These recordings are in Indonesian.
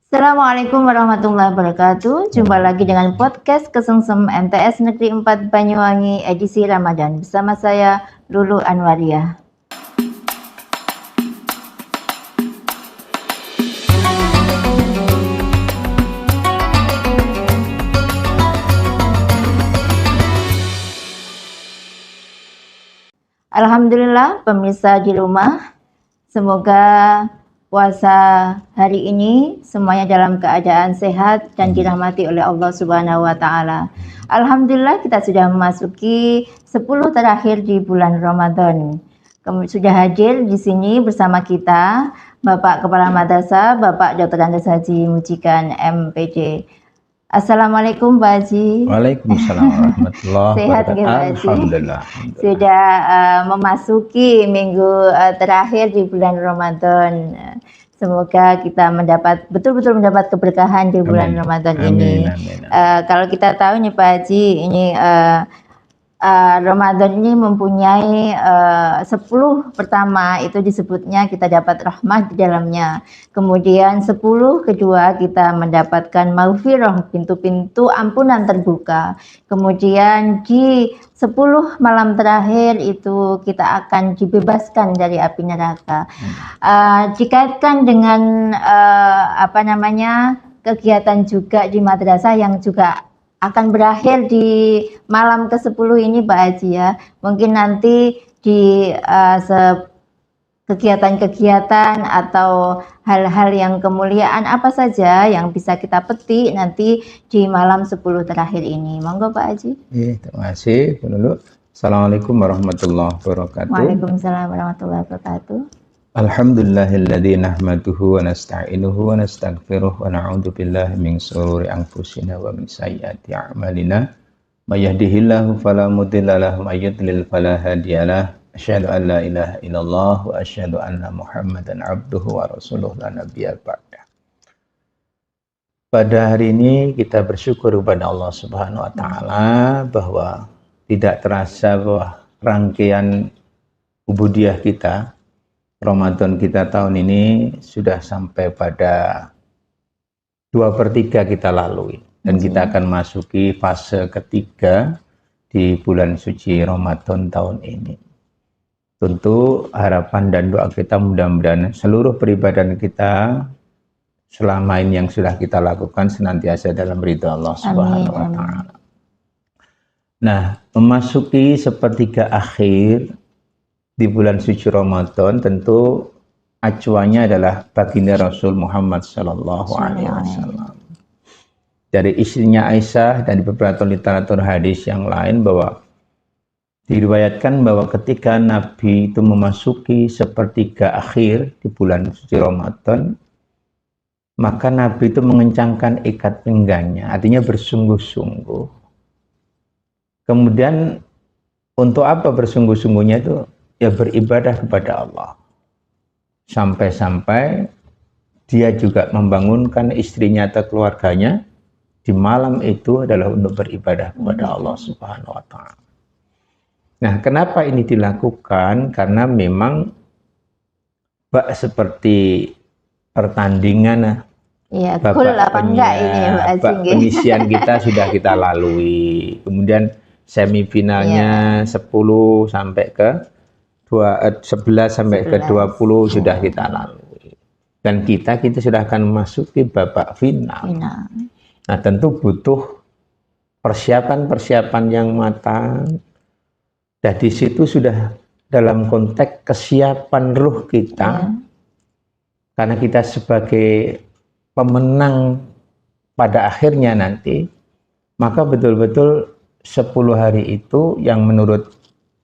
Assalamualaikum warahmatullahi wabarakatuh. Jumpa lagi dengan podcast Kesengsem MTS Negeri 4 Banyuwangi edisi Ramadan bersama saya Lulu Anwaria. Alhamdulillah pemirsa di rumah, semoga puasa hari ini semuanya dalam keadaan sehat dan dirahmati oleh Allah Subhanahu wa taala. Alhamdulillah kita sudah memasuki 10 terakhir di bulan Ramadan. Sudah hadir di sini bersama kita Bapak Kepala Madrasah, Bapak Dr. Andes Haji Mujikan MPD. Assalamualaikum Pak Haji. Waalaikumsalam warahmatullahi Sehat wabarakatuh. nggih, Pak Haji? Alhamdulillah. Sudah memasuki minggu terakhir di bulan Ramadan. Semoga kita betul-betul mendapat keberkahan di bulan Amin. Ramadan Amin, ini. amin. Kalau kita tahu nih Pak Haji, ini Ramadan ini mempunyai 10 pertama itu disebutnya kita dapat rahmat di dalamnya. Kemudian 10 kedua kita mendapatkan maghfirah, pintu-pintu ampunan terbuka. Kemudian di 10 malam terakhir itu kita akan dibebaskan dari api neraka. Dikaitkan dengan kegiatan juga di madrasah yang juga akan berakhir di malam ke-10 ini Pak Haji ya. Mungkin nanti di kegiatan-kegiatan atau hal-hal yang kemuliaan apa saja yang bisa kita petik nanti di malam 10 terakhir ini. Monggo Pak Haji. Terima kasih dulu. Assalamualaikum warahmatullahi wabarakatuh. Waalaikumsalam warahmatullahi wabarakatuh. Alhamdulillahilladzi nahmaduhu wa nasta'inuhu wa nastaghfiruh wa na'udzu billahi min shururi anfusina wa min sayyiati a'malina. May yahdihillahu fala mudilla lahu wa may yudlil fala hadiyalah. Asyhadu an la ilaha illallah wa asyhadu anna Muhammadan abduhu wa rasuluh la nabiyya ba'da. Pada hari ini kita bersyukur kepada Allah Subhanahu wa taala bahwa tidak terasa bahwa rangkaian ubudiyah kita Ramadan kita tahun ini sudah sampai pada 2/3 kita lalui dan kita akan masuki fase ketiga di bulan suci Ramadan tahun ini. Tentu harapan dan doa kita mudah-mudahan seluruh peribadahan kita selama ini yang sudah kita lakukan senantiasa dalam ridha Allah Subhanahu wa taala. Nah, memasuki sepertiga akhir di bulan suci Ramadan tentu acuannya adalah baginda Rasul Muhammad sallallahu alaihi wasallam. Dari istrinya Aisyah dan di beberapa literatur hadis yang lain bahwa diriwayatkan bahwa ketika Nabi itu memasuki sepertiga akhir di bulan suci Ramadan, maka Nabi itu mengencangkan ikat pinggangnya, artinya bersungguh-sungguh. Kemudian untuk apa bersungguh-sungguhnya itu? Ya beribadah kepada Allah. Sampai-sampai dia juga membangunkan istrinya atau keluarganya di malam itu adalah untuk beribadah kepada Allah Subhanahu wa taala. Nah, kenapa ini dilakukan? Karena memang seperti pertandingan babak penyisian kita sudah kita lalui. Kemudian semifinalnya 10 sampai ke 11 sampai ke 20 sudah kita lalui. Dan kita sudah akan memasuki babak final. Nah, tentu butuh persiapan-persiapan yang matang. Dan di situ sudah dalam konteks kesiapan ruh kita. Karena kita sebagai pemenang pada akhirnya nanti, maka betul-betul 10 hari itu yang menurut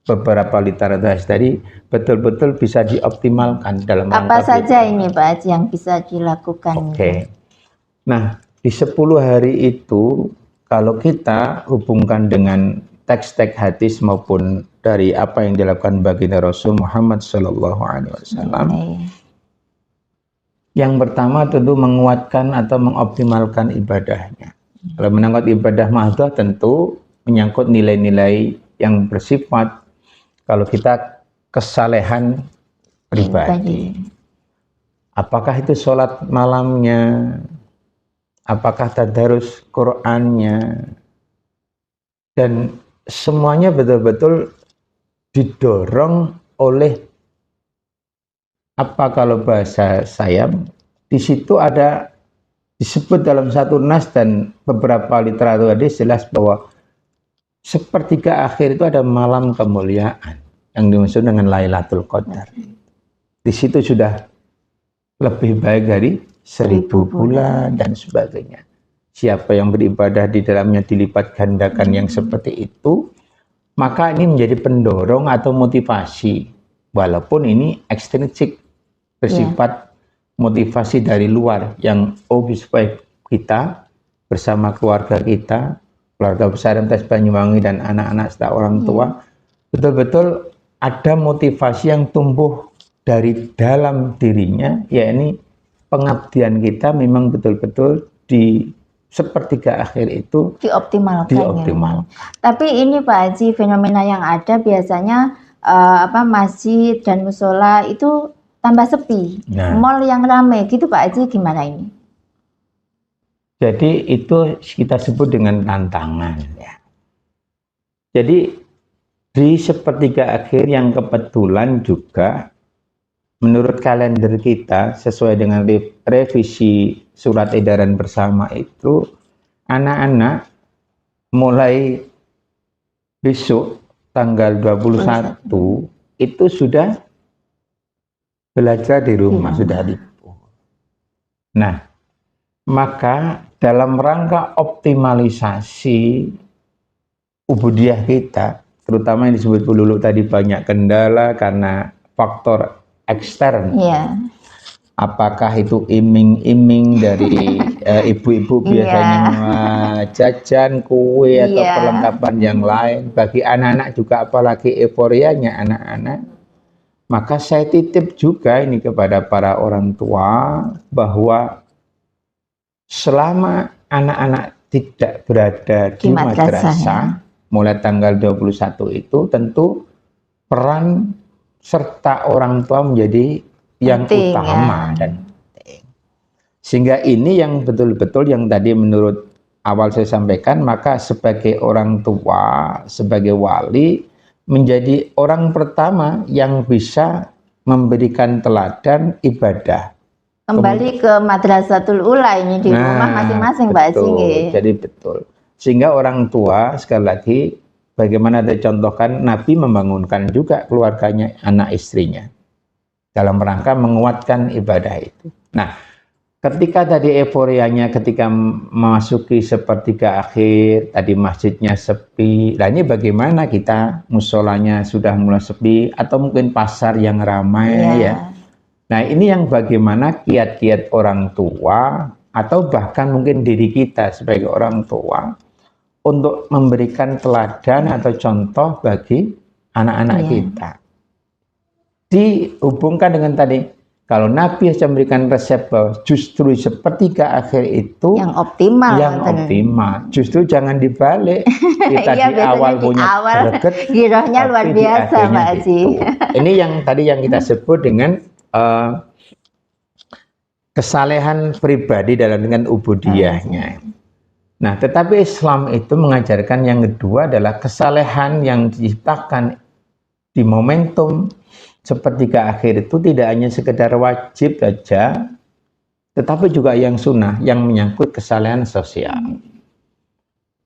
beberapa literatur tadi betul-betul bisa dioptimalkan dalam apa saja ini Pak Haji yang bisa dilakukan. Oke. Nah, di 10 hari itu kalau kita hubungkan dengan teks-teks hadis maupun dari apa yang dilakukan baginda Rasul Muhammad sallallahu alaihi wasallam. Yang pertama tentu menguatkan atau mengoptimalkan ibadahnya. Kalau menangkut ibadah mahdoh tentu menyangkut nilai-nilai yang bersifat kalau kita kesalehan pribadi. Apakah itu sholat malamnya, apakah tadarus Qur'annya, dan semuanya betul-betul didorong oleh apa kalau bahasa saya, di situ ada disebut dalam satu nas dan beberapa literatur hadis jelas bahwa sepertiga akhir itu ada malam kemuliaan yang dimaksud dengan Lailatul Qadar. Di situ sudah lebih baik dari 1000 bulan dan sebagainya. Siapa yang beribadah di dalamnya dilipat gandakan yang seperti itu, maka ini menjadi pendorong atau motivasi. Walaupun ini ekstrinsik, bersifat motivasi dari luar yang supaya kita bersama keluarga kita, keluarga besar MTS Banyuwangi dan anak-anak serta orang tua, betul-betul ada motivasi yang tumbuh dari dalam dirinya, yakni pengabdian kita memang betul-betul di sepertiga akhir itu dioptimalkan. Tapi ini Pak Haji, fenomena yang ada biasanya masjid dan musola itu tambah sepi, mall yang ramai gitu Pak Haji, gimana ini? Jadi itu kita sebut dengan tantangan ya. Jadi di sepertiga akhir yang kebetulan juga menurut kalender kita sesuai dengan revisi surat edaran bersama itu, anak-anak mulai besok tanggal 21 itu sudah belajar di rumah, sudah libur. Nah, maka dalam rangka optimalisasi ubudiyah kita, terutama yang disebut dulu tadi banyak kendala karena faktor ekstern. Apakah itu iming-iming dari ibu-ibu biasanya jajan kue atau perlengkapan yang lain. Bagi anak-anak juga apalagi euforianya anak-anak. Maka saya titip juga ini kepada para orang tua bahwa selama anak-anak tidak berada di madrasah mulai tanggal 21 itu tentu peran serta orang tua menjadi yang utama dan penting. Sehingga ini yang betul-betul yang tadi menurut awal saya sampaikan, maka sebagai orang tua, sebagai wali, menjadi orang pertama yang bisa memberikan teladan ibadah. Kembali ke Madrasatul Ula ini di rumah masing-masing Mbak Haji. Jadi betul. Sehingga orang tua sekali lagi bagaimana dicontohkan Nabi membangunkan juga keluarganya, anak istrinya dalam rangka menguatkan ibadah itu. Nah, ketika tadi euforianya ketika memasuki sepertiga akhir, tadi masjidnya sepi. Nah ini bagaimana kita musolanya sudah mulai sepi atau mungkin pasar yang ramai ya. Nah ini yang bagaimana kiat-kiat orang tua atau bahkan mungkin diri kita sebagai orang tua untuk memberikan teladan atau contoh bagi anak-anak kita. Dihubungkan dengan tadi, kalau Nabi sudah memberikan resep bahwa justru sepertiga akhir itu yang optimal, justru jangan dibalik. Kita di awal punya greget, girohnya luar biasa Mbak Haji. Ini yang tadi yang kita sebut dengan kesalehan pribadi dalam dengan ubudiyahnya. Nah, tetapi Islam itu mengajarkan yang kedua adalah kesalehan yang diciptakan di momentum sepertiga akhir itu tidak hanya sekedar wajib saja, tetapi juga yang sunnah, yang menyangkut kesalehan sosial.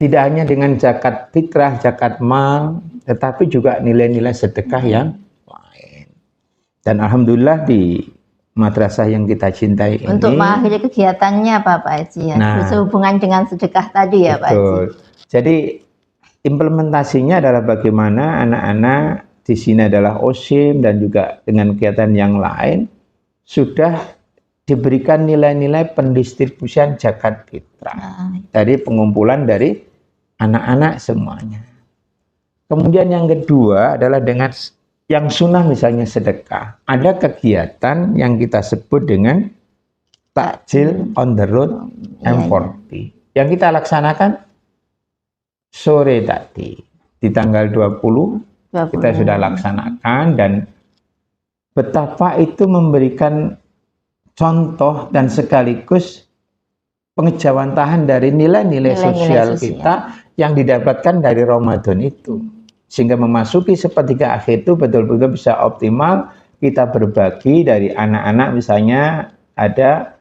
Tidak hanya dengan zakat fitrah, zakat mal, tetapi juga nilai-nilai sedekah yang lain. Dan alhamdulillah di madrasah yang kita cintai ini, untuk mengakhiri kegiatannya Bapak Haji berhubungan dengan sedekah tadi ya Pak Haji. Jadi implementasinya adalah bagaimana anak-anak di sini adalah OSIM dan juga dengan kegiatan yang lain sudah diberikan nilai-nilai pendistribusian zakat fitrah dari pengumpulan dari anak-anak semuanya. Kemudian yang kedua adalah dengan yang sunnah misalnya sedekah. Ada kegiatan yang kita sebut dengan takjil on the road M40 yang kita laksanakan sore tadi di tanggal 20 kita sudah laksanakan, dan betapa itu memberikan contoh dan sekaligus pengejawantahan dari nilai-nilai sosial kita yang didapatkan dari Ramadan itu. Sehingga memasuki sepertiga akhir itu betul-betul bisa optimal kita berbagi dari anak-anak, misalnya ada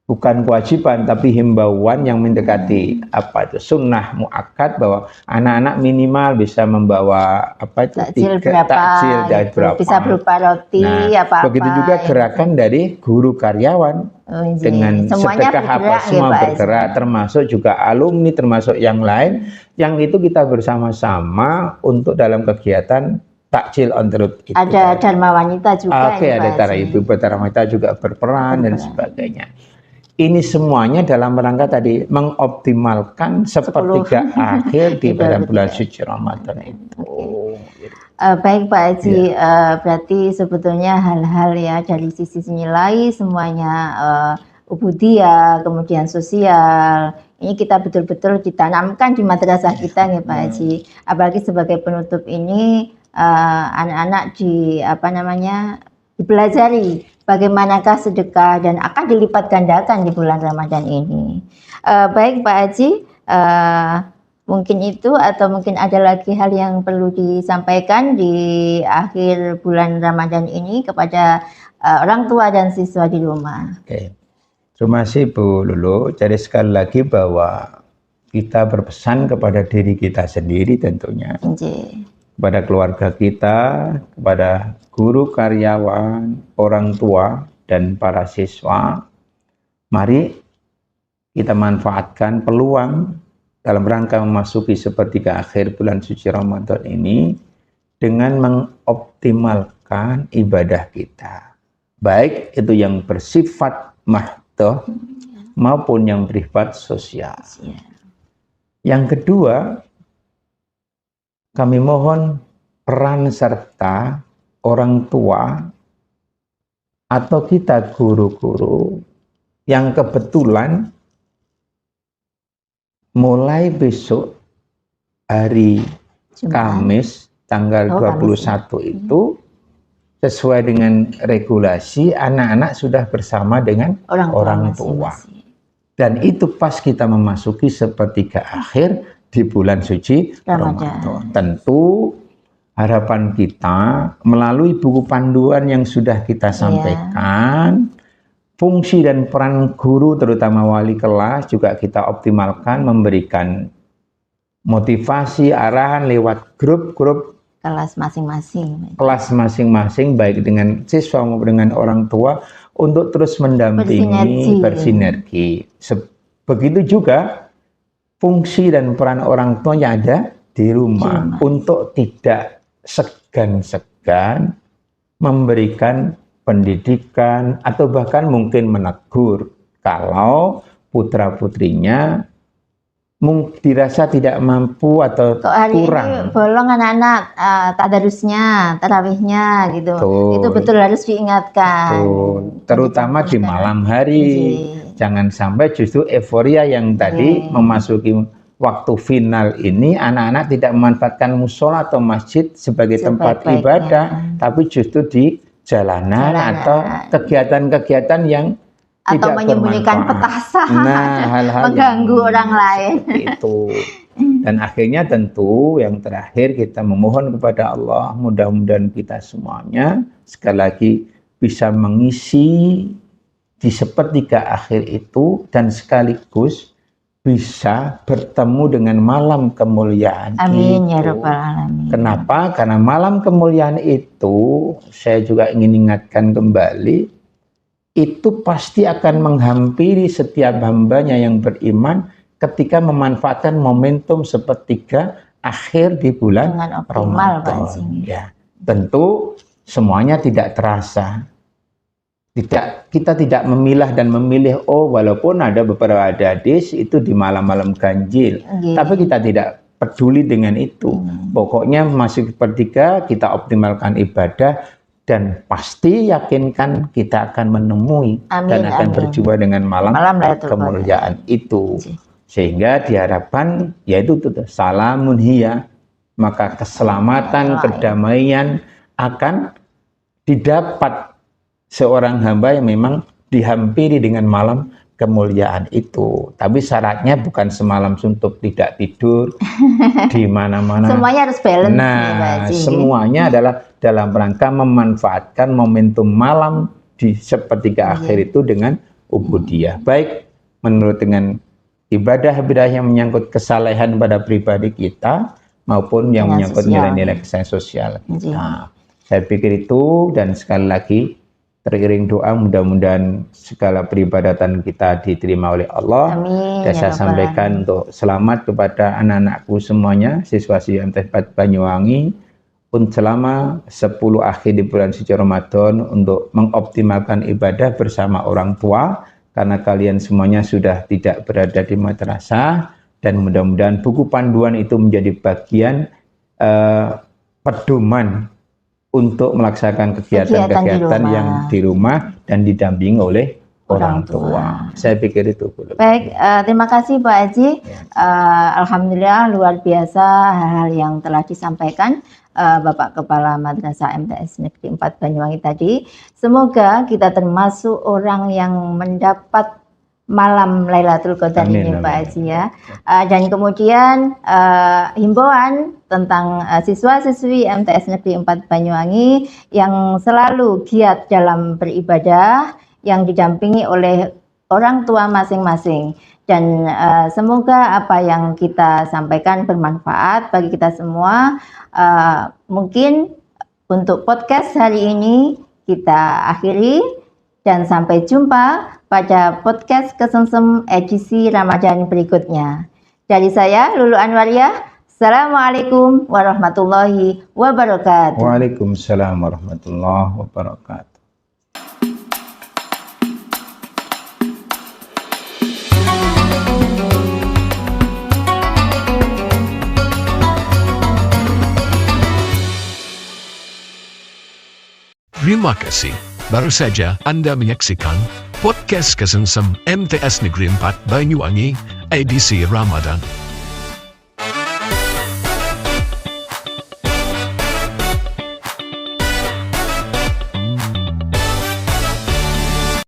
bukan kewajiban tapi himbauan yang mendekati apa itu sunnah muakkad, bahwa anak-anak minimal bisa membawa apa itu takjil dari berapa, bisa berupa roti apa-apa. Begitu juga gerakan dari guru karyawan dengan semuanya sedekah apa bergerak, semua bergerak, termasuk juga alumni, termasuk yang lain, yang itu kita bersama-sama untuk dalam kegiatan takjil on the road itu. Ada Dharma Wanita juga. Oke, ada Dharma Ibu Dharma Wanita juga berperan dan sebagainya. Ini semuanya dalam rangka tadi mengoptimalkan sepertiga akhir di bulan suci Ramadan itu. Baik Pak Haji, berarti sebetulnya hal-hal ya dari sisi nilai semuanya, ubudiyah, kemudian sosial, ini kita betul-betul ditanamkan di madrasah kita nih Pak Haji. Apalagi sebagai penutup ini, anak-anak dipelajari bagaimanakah sedekah dan akan dilipat gandakan di bulan Ramadan ini. Baik Pak Haji, mungkin itu atau mungkin ada lagi hal yang perlu disampaikan di akhir bulan Ramadan ini kepada orang tua dan siswa di rumah. Oke. Terima kasih Bu Lulu. Jadi sekali lagi bahwa kita berpesan kepada diri kita sendiri tentunya. Kepada keluarga kita, kepada guru karyawan, orang tua, dan para siswa, mari kita manfaatkan peluang dalam rangka memasuki sepertiga akhir bulan suci Ramadan ini dengan mengoptimalkan ibadah kita. Baik itu yang bersifat mahdoh maupun yang bersifat sosial. Yang kedua, kami mohon peran serta orang tua atau kita guru-guru yang kebetulan mulai besok hari Kamis tanggal 21 itu sesuai dengan regulasi anak-anak sudah bersama dengan orang tua. Dan itu pas kita memasuki sepertiga akhir di bulan suci Ramadan. Tentu harapan kita melalui buku panduan yang sudah kita sampaikan, fungsi dan peran guru terutama wali kelas juga kita optimalkan, memberikan motivasi, arahan lewat grup-grup kelas masing-masing baik dengan siswa maupun dengan orang tua untuk terus mendampingi, bersinergi. Begitu juga fungsi dan peran orang tua yang ada di rumah untuk tidak segan-segan memberikan pendidikan atau bahkan mungkin menegur kalau putra-putrinya dirasa tidak mampu atau kurang. Ini bolong anak-anak tadarusnya, tarawihnya gitu. Itu betul harus diingatkan. Terutama di malam hari. Jangan sampai justru euforia yang tadi memasuki waktu final ini anak-anak tidak memanfaatkan musola atau masjid sebagai tempat ibadah, tapi justru di jalanan atau kegiatan-kegiatan yang atau menyembunyikan petasan, hal-hal mengganggu orang lain. Itu. Dan akhirnya tentu yang terakhir kita memohon kepada Allah, mudah-mudahan kita semuanya sekali lagi bisa mengisi di sepertiga akhir itu dan sekaligus bisa bertemu dengan malam kemuliaan. Amin ya rabbal alamin. Kenapa? Karena malam kemuliaan itu saya juga ingin ingatkan kembali, itu pasti akan menghampiri setiap hambanya yang beriman ketika memanfaatkan momentum sepertiga akhir di bulan Ramadan. Ya, tentu semuanya tidak terasa. Kita tidak memilah dan memilih, walaupun ada beberapa hadis itu di malam-malam ganjil, tapi kita tidak peduli dengan itu. Pokoknya masih sepertiga kita optimalkan ibadah dan pasti yakinkan kita akan menemui dan akan berjumpa dengan malam kemuliaan itu. Sehingga diharapkan yaitu salamun hiya, maka keselamatan, kedamaian akan didapat seorang hamba yang memang dihampiri dengan malam kemuliaan itu. Tapi syaratnya bukan semalam suntuk tidak tidur di mana-mana. Semuanya harus balance nih, Pak Nah, Haji. semuanya adalah dalam rangka memanfaatkan momentum malam di sepertiga akhir itu dengan ubudiyah. Baik menurut dengan ibadah-ibadah yang menyangkut kesalehan pada pribadi kita maupun yang Dengan menyangkut sosial. nilai-nilai kesan sosial kita. Iya. Saya pikir itu, dan sekali lagi teriring doa mudah-mudahan segala peribadatan kita diterima oleh Allah. Amin. Dan Ya saya Rabbal sampaikan Alamin. untuk selamat kepada anak-anakku semuanya, siswa-siswi MT4 Banyuwangi, untuk selama 10 akhir di bulan suci Ramadan untuk mengoptimalkan ibadah bersama orang tua, karena kalian semuanya sudah tidak berada di madrasah, dan mudah-mudahan buku panduan itu menjadi bagian pedoman untuk melaksanakan kegiatan-kegiatan yang di rumah dan didampingi oleh orang tua. Saya pikir itu. Baik, terima kasih Pak Haji. Alhamdulillah luar biasa hal-hal yang telah disampaikan Bapak Kepala Madrasah MTS Negeri 4 Banyuwangi tadi. Semoga kita termasuk orang yang mendapat malam Lailatul Qadar ini, Pak Haji ya. Dan kemudian himbauan tentang siswa-siswi MTS Negeri 4 Banyuwangi yang selalu giat dalam beribadah, yang didampingi oleh orang tua masing-masing. Dan semoga apa yang kita sampaikan bermanfaat bagi kita semua. Mungkin untuk podcast hari ini kita akhiri, dan sampai jumpa pada podcast Kesemsem edisi Ramadan berikutnya. Dari saya, Lulu Anwariyah, Assalamualaikum warahmatullahi wabarakatuh. Waalaikumsalam warahmatullahi wabarakatuh. Terima kasih. Baru saja Anda menyaksikan podcast Kesemsem MTS Negeri 4 Banyuwangi edisi Ramadan.